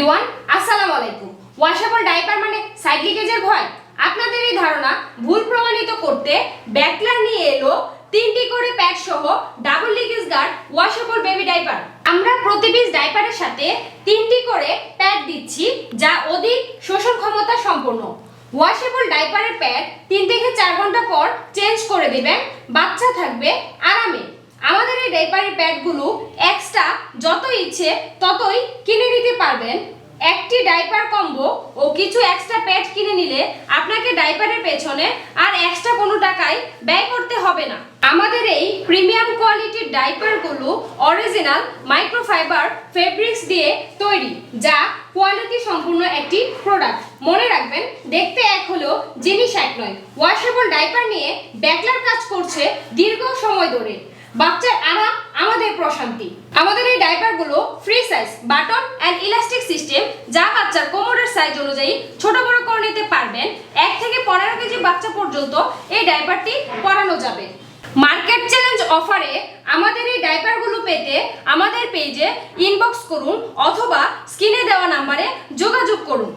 Everyone, আসসালামু আলাইকুম। Washable diaper মানে সাইড লিকেজের ভয়? আপনাদের এই ধারণা ভুল প্রমাণিত করতে ব্যাকলার নিয়ে এলো 3টি করে প্যাড সহ double leakage guard washable baby diaper. আমরা প্রতি পিস ডাইপারের সাথে 3টি করে প্যাড দিচ্ছি, যা অধিক শোষণ ক্ষমতা সম্পন্ন। ওয়াশেবল ডাইপারের প্যাড 3 থেকে 4 ঘন্টা পর চেঞ্জ করে দিবেন, বাচ্চা থাকবে আরামে। আমাদের এই ডাইপারের প্যাডগুলো এক্সট্রা যত ইচ্ছে ততই কিনে নিতে পারবেন। একটি ডাইপার কম্বো ও কিছু এক্সট্রা প্যাড কিনে নিলে আপনাকে ডাইপারের পেছনে আর এক্সট্রা কোনো টাকাই ব্যয় করতে হবে না। আমাদের এই প্রিমিয়াম কোয়ালিটির ডাইপারগুলো অরিজিনাল মাইক্রোফাইবার ফেব্রিক্স দিয়ে তৈরি, যা কোয়ালিটি সম্পূর্ণ একটি প্রোডাক্ট। মনে রাখবেন, দেখতে এক হলেও জিনিস এক নয়। ওয়াশেবল ডাইপার নিয়ে ব্যাকলার কাজ করছে দীর্ঘ সময় ধরে। বাচ্চার আরাম আমাদের প্রশান্তি। আমাদের এই ডাইপারগুলো free size, button and elastic system, যা বাচ্চার কোমরের সাইজ অনুযায়ী ছোট বড় করে নিতে পারবেন। 1 থেকে 15 কেজি বাচ্চা পর্যন্ত এই ডাইপারটি পরানো যাবে। মার্কেট চ্যালেঞ্জ অফারে আমাদের এই ডাইপারগুলো পেতে আমাদের পেজে ইনবক্স করুন অথবা স্ক্রিনে দেওয়া নম্বরে যোগাযোগ করুন।